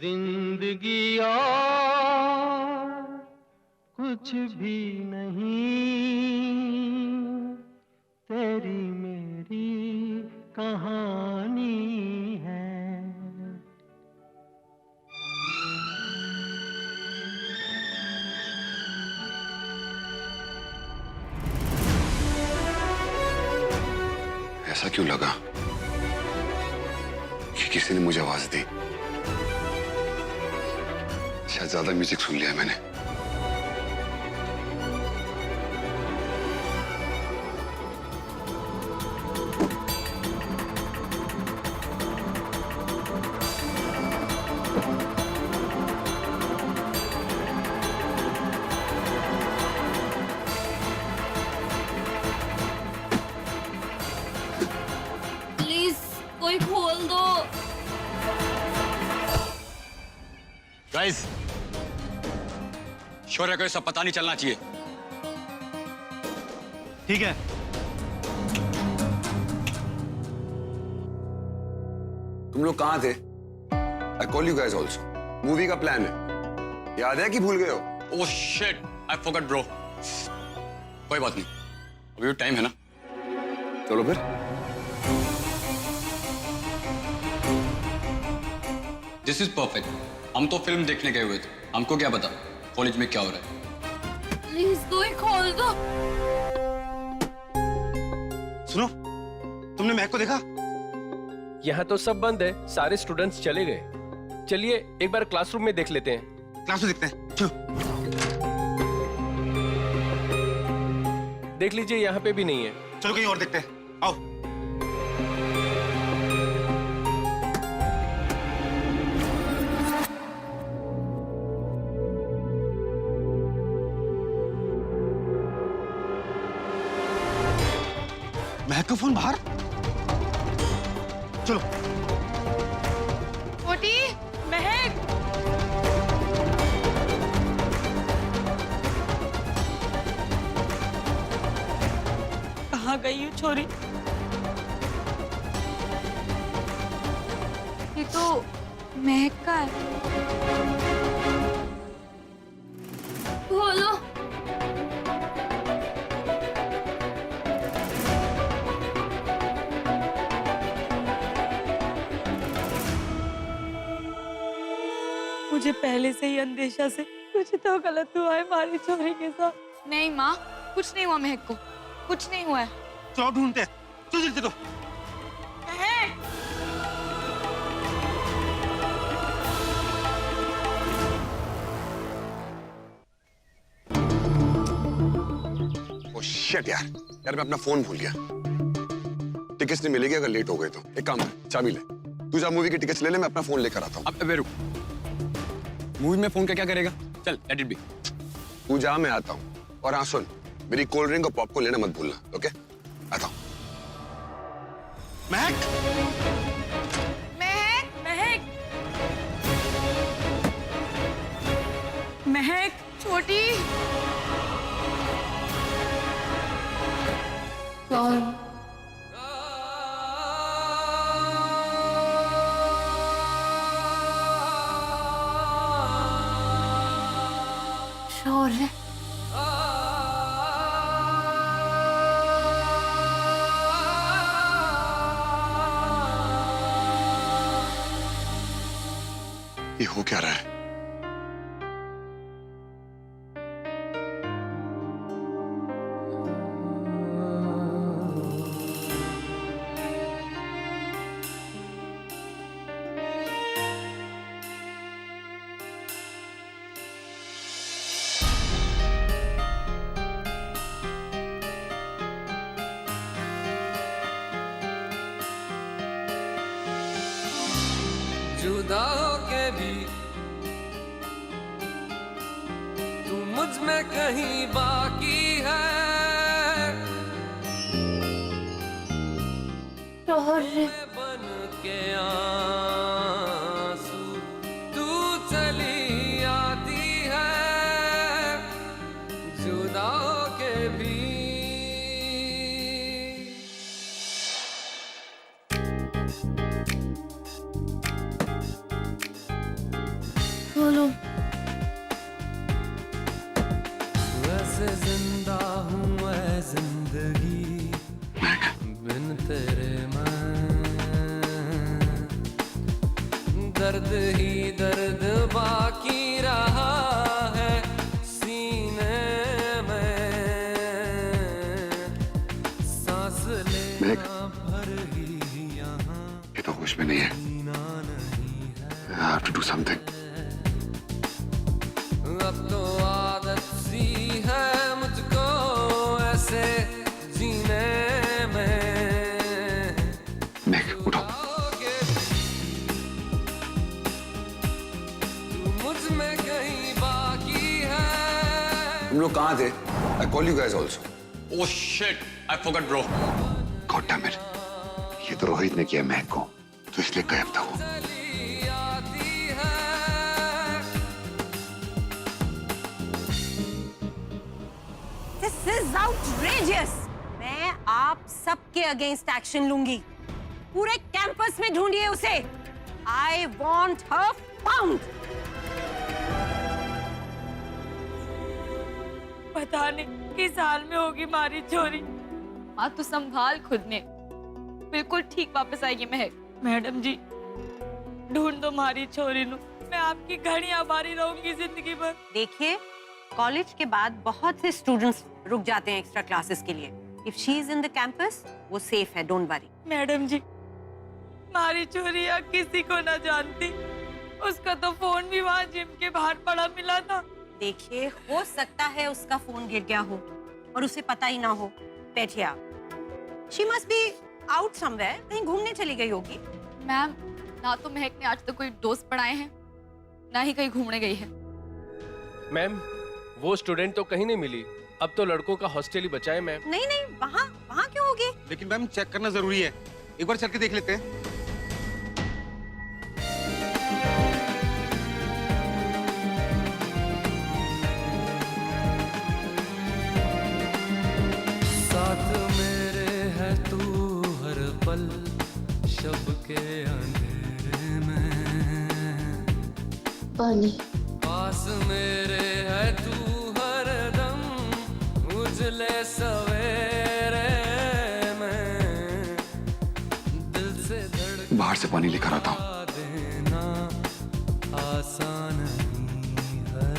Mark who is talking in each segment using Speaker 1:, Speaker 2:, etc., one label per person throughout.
Speaker 1: जिंदगी और कुछ भी नहीं, तेरी मेरी कहानी है।
Speaker 2: ऐसा क्यों लगा कि किसी ने मुझे आवाज दी? शायद ज्यादा म्यूजिक सुन लिया मैंने।
Speaker 3: प्लीज कोई खोल दो।
Speaker 4: गाइस, शौर्य को ये सब पता नहीं चलना चाहिए।
Speaker 5: ठीक है।
Speaker 2: तुम लोग कहाँ थे? I call you guys also. Movie का प्लान है, याद है कि भूल गए हो?
Speaker 4: Oh shit, I forgot bro. कोई बात नहीं, अभी भी टाइम है ना।
Speaker 2: चलो फिर।
Speaker 4: This is perfect. हम तो फिल्म देखने गए हुए थे, हमको क्या पता कॉलेज में क्या हो रहा है।
Speaker 3: प्लीज कोई खोल दो।
Speaker 5: सुनो, तुमने महक को देखा?
Speaker 6: यहाँ तो सब बंद है, सारे स्टूडेंट्स चले गए। चलिए एक बार क्लासरूम में देख लेते हैं।
Speaker 5: क्लास में देखते हैं, चलो।
Speaker 6: देख लीजिए, यहाँ पे भी नहीं है।
Speaker 5: चलो कहीं और देखते हैं, आओ। महक का फोन बाहर। चलो।
Speaker 3: छोटी महक, कहाँ गई हूँ छोरी? ये तो महक का है। बोलो। मुझे पहले से ही अंदेशा से कुछ तो गलत हुआ है हमारी छोरी के साथ। नहीं माँ, कुछ नहीं हुआ महक को, कुछ नहीं हुआ है।
Speaker 5: चलो ढूंढते हैं, चलो जल्दी चलो।
Speaker 2: ओह शिट यार, मैं अपना फोन भूल गया। टिकट्स नहीं मिलेगी अगर लेट हो गए तो। एक काम कर, चाबी ले। तू जा मूवी के टिकट्स ले ले, मैं अपना फोन लेकर आता हूँ।
Speaker 4: अब रुक, मूवी में फोन का क्या करेगा? चल लेट इट बी।
Speaker 2: तू जा, मैं आता हूँ। और हाँ सुन, मेरी कोल्ड ड्रिंक और पॉपकॉर्न लेना मत भूलना, ओके? आता हूँ।
Speaker 5: महक,
Speaker 3: महक, महक, महक, छोटी। कौन? शौर्य।
Speaker 2: ये हो क्या रहा है?
Speaker 7: जुदा होके भी तू मुझ में कहीं बाकी है।
Speaker 3: शौर्य।
Speaker 7: बन के आंसू तू चली आती है, जुदा होके भी।
Speaker 3: मालूम।
Speaker 7: वैसे जिंदा हूँ मैं जिंदगी बिन तेरे मैं, दर्द ही दर्द बाकी रहा है सीने में, सांस लेना भर ही यहाँ
Speaker 2: ये तो होश में नहीं है। I have to do something.
Speaker 7: अब तो आदत सी है मुझको ऐसे जीने में।
Speaker 2: निक उठो।
Speaker 7: तू मुझ में कहीं बाकी है।
Speaker 2: तुम लोग कहाँ थे? I call you guys also.
Speaker 4: Oh shit! I forgot, bro.
Speaker 2: God damn it. ये तो रोहित ने किया महक को, तो इसलिए गायब था वो।
Speaker 7: चली आती है।
Speaker 8: This is outrageous. मैं आप सबके अगेंस्ट एक्शन लूंगी। पूरे कैंपस में ढूंढिए उसे। I want her found.
Speaker 3: पता नहीं किस हाल में होगी हमारी छोरी। माँ तू संभाल खुद ने, बिल्कुल ठीक वापस आएगी महक। मैडम जी ढूंढ दो हमारी छोरी नु, मैं आपकी घड़ी आभारी रहूंगी जिंदगी भर।
Speaker 8: देखिए, कॉलेज के बाद बहुत से स्टूडेंट्स रुक जाते हैं एक्स्ट्रा क्लासेस के लिए। If she is in the campus, वो सेफ है, डोंट वरी।
Speaker 3: मैडम जी हमारी छोरी या किसी को ना जानती, उसका तो फोन भी वहाँ जिम के बाहर पड़ा मिला था।
Speaker 8: देखिए, हो सकता है उसका फोन गिर गया हो और उसे पता ही ना हो। बैठिए आप। She must be out somewhere, कहीं घूमने चली गई होगी।
Speaker 3: मैम ना तो महक ने आज तक कोई दोस्त पढ़ाए हैं, ना ही कहीं घूमने गई है।
Speaker 6: मैम वो स्टूडेंट तो कहीं नहीं मिली, अब तो लड़कों का हॉस्टल ही बचा है मैम।
Speaker 8: नहीं नहीं, वहाँ क्यों होगी?
Speaker 5: लेकिन मैम चेक करना जरूरी है, एक बार चल के देख लेते हैं।
Speaker 7: साथ मेरे है तू हर पल शब के अंधेरे में,
Speaker 3: पानी
Speaker 7: पास मेरे है तू हर दम उजले सवेरे में, दिल से धड़का
Speaker 2: बाहर से पानी लेकर आता हूँ।
Speaker 7: देना आसान नहीं है।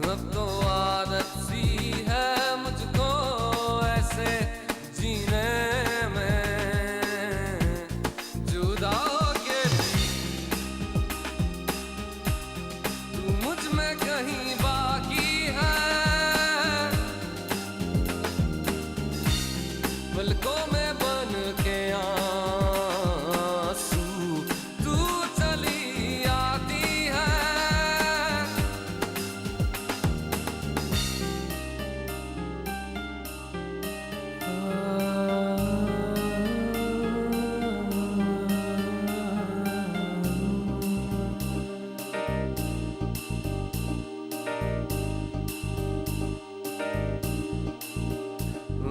Speaker 7: अब तो आदत सी है मुझको ऐसे जीने में, जुदा होके भी तू मुझ में कहीं बाकी है। पलकों में बन के आंसू तू चली आती है।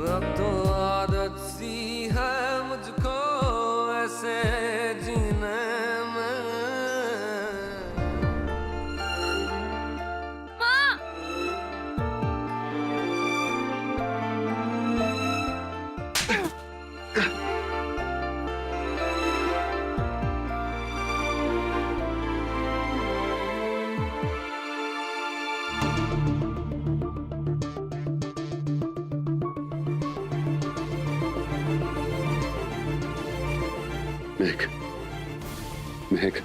Speaker 7: अब तो आदत सी है मुझको ऐसे जीने में।
Speaker 2: महक, महक,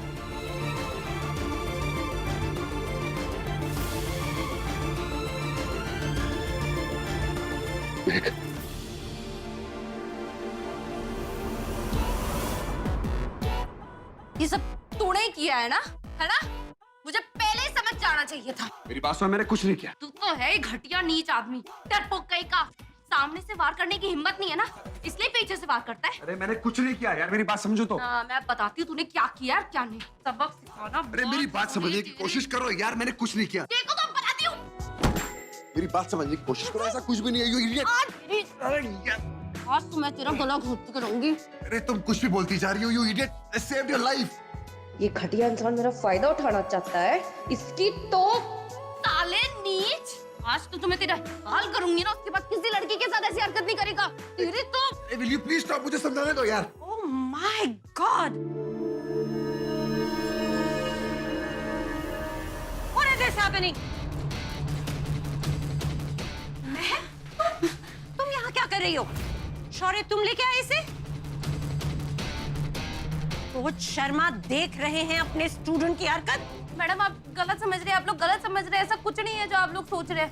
Speaker 2: महक,
Speaker 9: ये सब तूने ही किया है ना? मुझे पहले ही समझ जाना चाहिए था।
Speaker 2: मेरी बात सुन, मैंने कुछ नहीं किया।
Speaker 9: तू तो है घटिया नीच आदमी, डरपोक कहीं का। सामने से वार करने की हिम्मत नहीं है ना, इसलिए पीछे से वार करता है।
Speaker 2: अरे मैंने कुछ नहीं किया यार, मेरी बात समझो तो।
Speaker 9: मैं बताती हूँ तूने क्या किया और क्या नहीं। सबक सिखाना।
Speaker 2: अरे मेरी बात समझने की कोशिश करो यार, मैंने कुछ नहीं किया।
Speaker 9: देखो तो बताती हूँ।
Speaker 2: मेरी बात समझने की कोशिश करो, ऐसा कुछ भी नहीं है। You idiot. अरे यार,
Speaker 9: आज तो मैं तेरा गला घोट के रहूंगी।
Speaker 2: अरे तुम कुछ भी बोलती जा रही हो। You idiot, I saved your life.
Speaker 10: ये घटिया इंसान मेरा फायदा उठाना चाहता है, इसकी तो।
Speaker 9: साले नीच, आज तो तुम्हें तेरा हाल करूंगी ना, उसके बाद किसी लड़की के साथ ऐसी हरकत नहीं करेगा। तेरे तो
Speaker 2: विल यू प्लीज स्टॉप, मुझे समझाने दो यार।
Speaker 8: Oh my God, what is this happening? मैं? तुम यहाँ क्या कर रही हो? शौर्य, तुम लेके आए इसे? कोच शर्मा देख रहे हैं अपने स्टूडेंट की हरकत।
Speaker 9: मैडम आप गलत समझ रहे हैं, आप लोग गलत समझ रहे हैं, ऐसा कुछ नहीं है जो आप लोग सोच रहे हैं।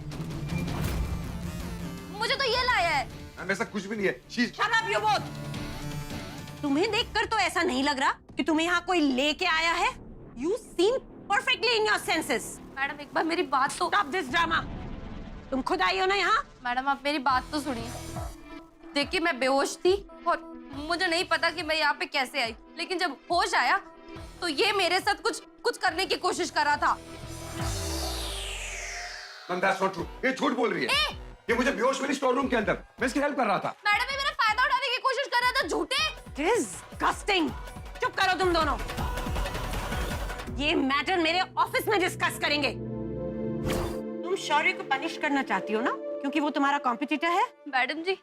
Speaker 9: मुझे तो ये लाया है।
Speaker 2: ऐसा कुछ भी नहीं है।
Speaker 8: Shut up, you both! तुम्हें देखकर तो ऐसा नहीं लग रहा कि तुम्हें यहाँ कोई लेके आया है। You seem perfectly in your senses.
Speaker 9: Madam एक बार मेरी बात तो।
Speaker 8: Stop this drama. तुम खुद आई हो ना यहाँ?
Speaker 9: मैडम आप मेरी बात तो सुनिए। देखिए मैं बेहोश थी और मुझे नहीं पता कि मैं यहाँ पे कैसे आई, लेकिन जब होश आया तो ये मेरे साथ कुछ करने की कोशिश कर रहा था।
Speaker 2: That's not true. ये झूठ बोल रही है। ये मुझे बेहोश मिली स्टोर रूम के अंदर, मैं इसकी हेल्प कर रहा था।
Speaker 9: मैडम ये मेरा फायदा उठाने की कोशिश कर रहा था, झूठे।
Speaker 8: Disgusting. चुप करो तुम दोनों। ये मैटर मेरे ऑफिस में डिस्कस करेंगे। तुम शौर्य को पनिश करना चाहती हो ना, क्योंकि वो तुम्हारा कॉम्पिटिटर है?
Speaker 9: मैडम जी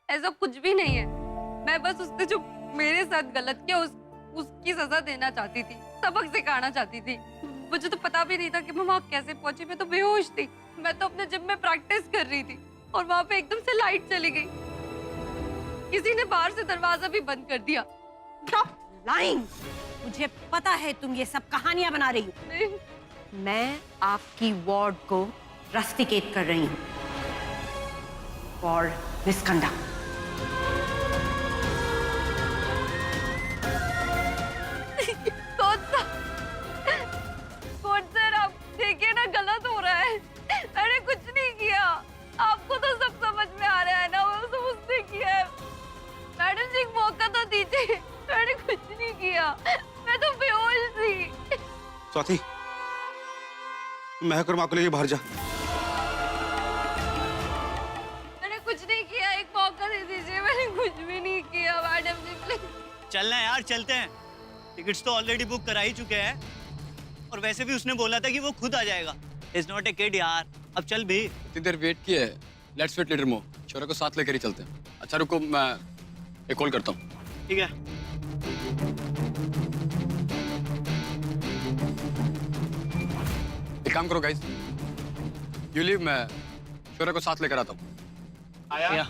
Speaker 9: ऐसा कुछ भी नहीं है, मैं बस उसने जो मेरे साथ गलत किया उसकी सजा देना चाहती थी, सबक सिखाना चाहती थी। मुझे तो पता भी नहीं था कि मैं वहाँ कैसे पहुंची, मैं तो बेहोश थी। मैं तो अपने जिम में प्रैक्टिस कर रही थी और वहाँ पे एकदम से लाइट चली गई, किसी ने बाहर से दरवाजा भी बंद कर दिया।
Speaker 8: Stop lying. मुझे पता है तुम ये सब कहानियां बना रही हो। मैं आपकी वार्ड को रस्टिकेट कर रही हूँ फॉर मिसकंडक्ट।
Speaker 9: कोच सर आप देखिए ना, गलत हो रहा है। मैंने कुछ नहीं किया, आपको तो सब समझ में आ रहा है ना, वो सब उसने किया है। मैडम जी एक मौका तो दीजिए, मैंने कुछ नहीं किया, मैं तो बेहोश थी।
Speaker 5: स्वाति, महक और माँ को लेके बाहर जा।
Speaker 9: मैंने कुछ नहीं किया, एक मौका दे दीजिए, मैंने कुछ भी नहीं किया। Madam ji please.
Speaker 1: चलना है यार, चलते हैं। टिकट्स तो ऑलरेडी बुक करा ही चुके हैं, और वैसे भी उसने बोला था कि वो खुद आ जाएगा। इट्स नॉट ए किड यार, अब चल भी।
Speaker 4: इतनी देर वेट किया है, लेट्स वेट लिटिल मोर। शौर्य को साथ लेकर ही चलते हैं। अच्छा रुको, मैं एक कॉल करता हूँ।
Speaker 1: ठीक है।
Speaker 4: एक काम करो गाइस, यू लीव, मैं शौर्य को साथ लेकर आता हूँ।
Speaker 1: आया।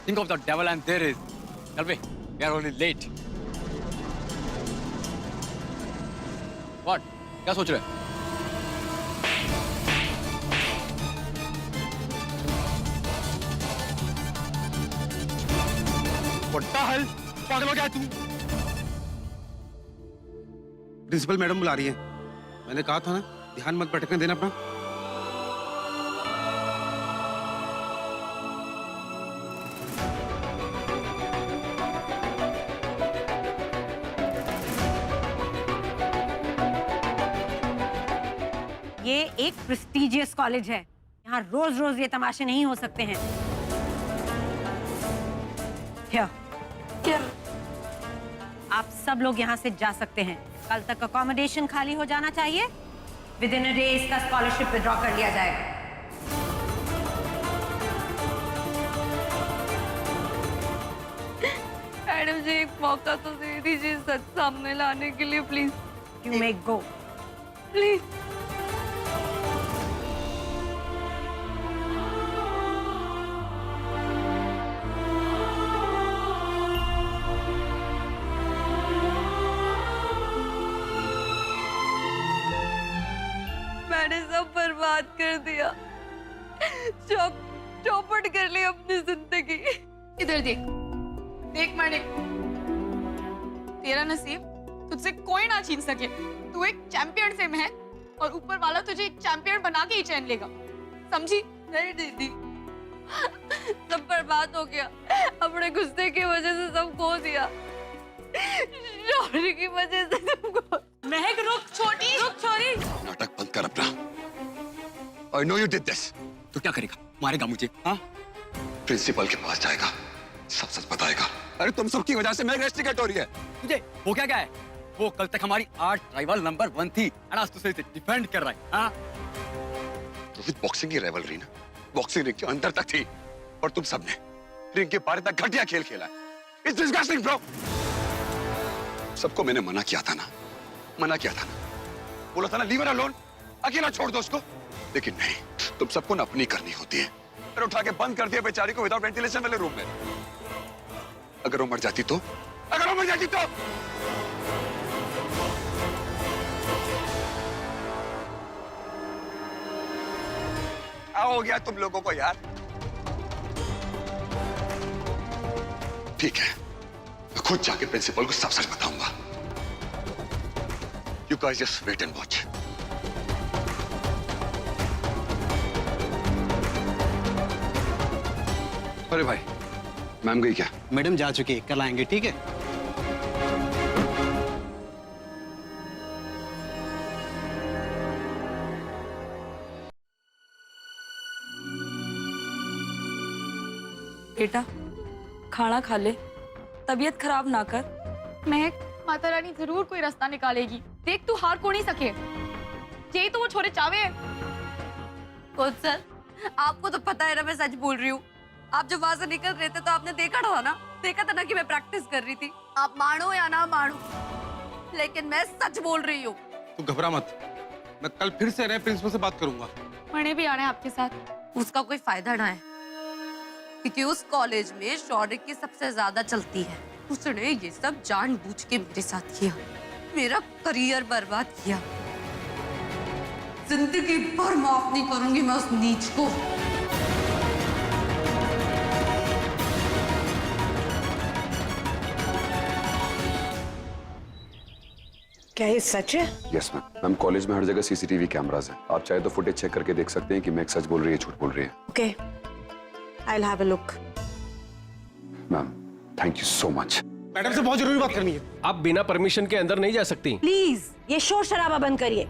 Speaker 4: Think of the devil and there is. Tell me, we are only late. What? क्या सोच रहे हैं? What the hell? पागल हो गया तू?
Speaker 5: प्रिंसिपल मैडम बुला रही है। मैंने कहा था ना, ध्यान मत भटकने देना अपना।
Speaker 8: ये एक प्रेस्टिजियस कॉलेज है, यहाँ रोज रोज ये तमाशे नहीं हो सकते हैं। क्या? आप सब लोग यहाँ से जा सकते हैं। कल तक अकोमोडेशन खाली हो जाना चाहिए। विद इन अ डे इसका स्कॉलरशिप विड्रॉ कर लिया जाएगा।
Speaker 9: मैडम जी एक मौका तो दे दीजिए सच सामने लाने के लिए, please.
Speaker 8: You may go,
Speaker 9: please. मैंने सब बर्बाद कर दिया, चौपट कर ली अपनी जिंदगी।
Speaker 3: इधर देख, देख मानिक, तेरा नसीब तुझसे कोई ना छीन सके। तू एक चैंपियन से महक, और ऊपर वाला तुझे एक चैंपियन बना के ही चैन लेगा, समझी?
Speaker 9: नहीं दीदी, सब बर्बाद हो गया। अपने गुस्से की वजह से सब खो दिया, शौर्य की वजह से सब खो।
Speaker 3: महक रुक, छोटी रुक, छोटी।
Speaker 2: नाटक बंद कर। I know you did this.
Speaker 4: तो क्या करेगा? मारेगा मुझे? हाँ?
Speaker 2: प्रिंसिपल के पास जाएगा, सब सच बताएगा। अरे तुम सबकी वजह से मेरी रेस्टिकेट हो रही है।
Speaker 4: तुझे वो क्या है? वो कल तक हमारी आर्ट राइवल नंबर 1 थी, और आज तुझसे डिफेंड कर रहा है। हाँ?
Speaker 2: रोहित, बॉक्सिंग की राइवलरी ना बॉक्सिंग रिंग के अंदर तक थी, और तुम सबने रिंग के बाहर तक घटिया खेल खेला है। It's disgusting, bro. सबको मैंने मना किया था ना, बोला था ना लीव her alone, अकेला छोड़ दो उसको। लेकिन नहीं, तुम सबको ना अपनी करनी होती है। फिर उठा के बंद कर दिया बेचारी को विदाउट वेंटिलेशन वाले रूम में। अगर वो मर जाती तो क्या हो गया तुम लोगों को यार? ठीक है, मैं खुद जाके प्रिंसिपल को सब सच बताऊंगा। You guys just wait and watch. अरे भाई, मैम गई क्या?
Speaker 5: मैडम जा चुकी है, कल आएंगे, ठीक है?
Speaker 3: बेटा खाना खा ले, तबीयत खराब ना कर। महक, माता रानी जरूर कोई रास्ता निकालेगी। देख, तू हार को नहीं सके। यही तो वो छोरे चावे।
Speaker 9: कोच सर, आपको तो पता है ना मैं सच बोल रही हूँ। आप जब वहां से निकल रहे थे तो आपने देखा था ना कि मैं प्रैक्टिस कर रही थी। आप मानो या ना मानो, लेकिन मैं सच बोल रही हूँ।
Speaker 5: तू घबरा मत, मैं कल फिर से नए प्रिंसिपल से बात करूंगा।
Speaker 3: मने भी आना है आपके साथ।
Speaker 9: उसका कोई फायदा ना है, क्योंकि उस कॉलेज में शौर्य की सबसे ज्यादा चलती है। उसने ये सब जानबूझ के मेरे साथ किया, मेरा करियर बर्बाद किया। जिंदगी भर माफ नहीं करूंगी मैं उस नीच को।
Speaker 8: क्या ये सच है?
Speaker 2: यस मैम, कॉलेज में हर जगह सीसीटीवी कैमरास हैं। आप चाहे तो फुटेज चेक करके देख सकते हैं कि मैं सच बोल रही है झूठ बोल रही है।
Speaker 8: Okay, I will have a look.
Speaker 2: Ma'am, thank you so much.
Speaker 5: Madam से बहुत जरूरी बात करनी है।
Speaker 6: आप बिना परमिशन के अंदर नहीं जा सकती।
Speaker 8: प्लीज ये शोर शराबा बंद करिए।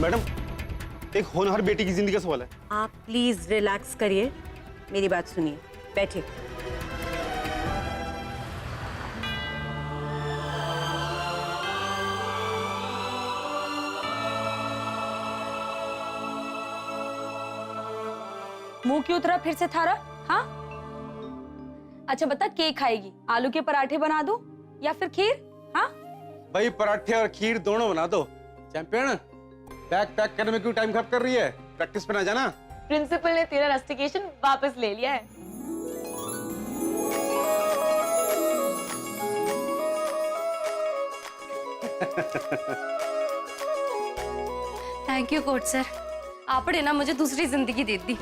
Speaker 5: मैडम, एक होनहार बेटी की जिंदगी का सवाल है।
Speaker 8: आप प्लीज रिलैक्स करिए, मेरी बात सुनिए, बैठिए।
Speaker 3: मुंह क्यों उतरा फिर से थारा? हाँ, अच्छा बता, केक खाएगी, आलू के पराठे बना दूं या फिर खीर? हाँ,
Speaker 5: भाई पराठे और खीर दोनों बना दो। चैंपियन, बैग पैक करने में क्यों टाइम खराब कर रही है? प्रैक्टिस पे ना जाना।
Speaker 3: प्रिंसिपल ने तेरा रस्टिकेशन वापस ले लिया है।
Speaker 9: थैंक यू कोच सर, आपने ना मुझे दूसरी जिंदगी दे दी।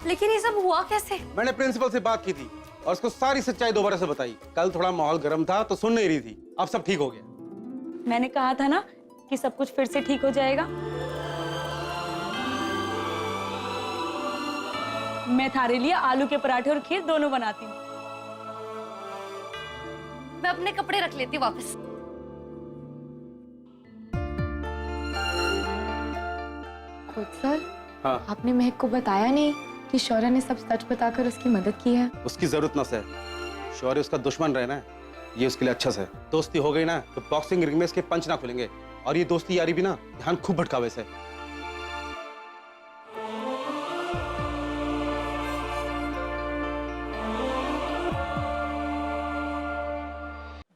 Speaker 9: लेकिन ये सब हुआ कैसे?
Speaker 5: मैंने प्रिंसिपल से बात की थी और उसको सारी सच्चाई दोबारा से बताई। कल थोड़ा माहौल गर्म था तो सुन नहीं रही थी, अब सब ठीक हो गया।
Speaker 3: मैंने कहा था ना कि सब कुछ फिर से ठीक हो जाएगा। मैं थारे लिए आलू के पराठे और खीर दोनों बनाती हूँ।
Speaker 9: मैं अपने कपड़े रख लेती हूँ वापस।
Speaker 11: कोच सर,
Speaker 5: हाँ,
Speaker 11: आपने महक को बताया नहीं कि शौर्य ने सब सच बताकर उसकी मदद की है?
Speaker 5: उसकी जरूरत ना सर, शौर्य उसका दुश्मन रहे ना, ये उसके लिए अच्छा है। दोस्ती हो गई ना तो बॉक्सिंग रिंग में इसके पंच ना खुलेंगे, और ये दोस्ती यारी भी ना ध्यान खूब भटकावे से।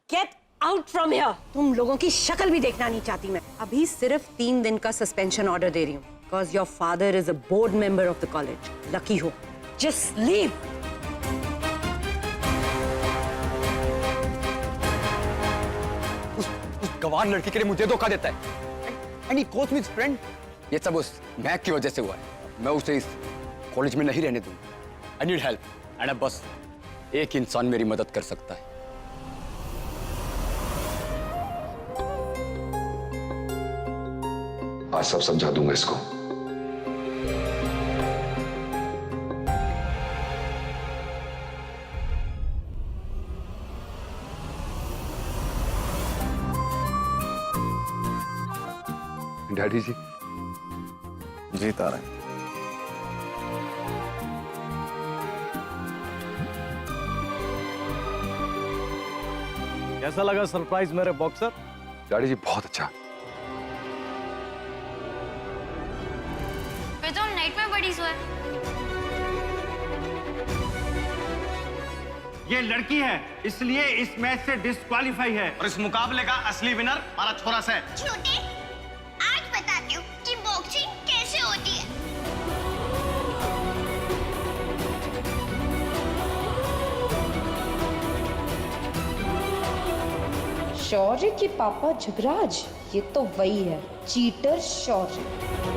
Speaker 8: Get out from here. तुम लोगों की शक्ल भी देखना नहीं चाहती मैं। अभी सिर्फ 3 दिन का सस्पेंशन ऑर्डर दे रही हूँ, because your father is a board member of the college. Lucky हो, जस्ट लीव।
Speaker 4: उस गवार लड़की के लिए मुझे धोखा देता है। And he calls me his friend. ये सब उस महक की वजह से हुआ है। मैं उसे इस कॉलेज में नहीं रहने दूंगा। आई नीड हेल्प, एंड अब बस एक इंसान मेरी मदद कर सकता है।
Speaker 2: आज सब समझा दूंगा इसको। डैडी जी
Speaker 5: जीत आ रहे हैं।
Speaker 12: कैसा लगा सरप्राइज मेरे बॉक्सर?
Speaker 2: डैडी जी बहुत अच्छा।
Speaker 3: फिर तो नाइट में बड़ी सोए।
Speaker 12: ये लड़की है इसलिए इस मैच से डिस्क्वालीफाई है और इस मुकाबले का असली विनर हमारा छोरा से।
Speaker 3: छोटे, आज बताती हूँ कि बॉक्सिंग कैसे होती है।
Speaker 10: शौर्य के पापा जुगराज, ये तो वही है, चीटर शौर्य।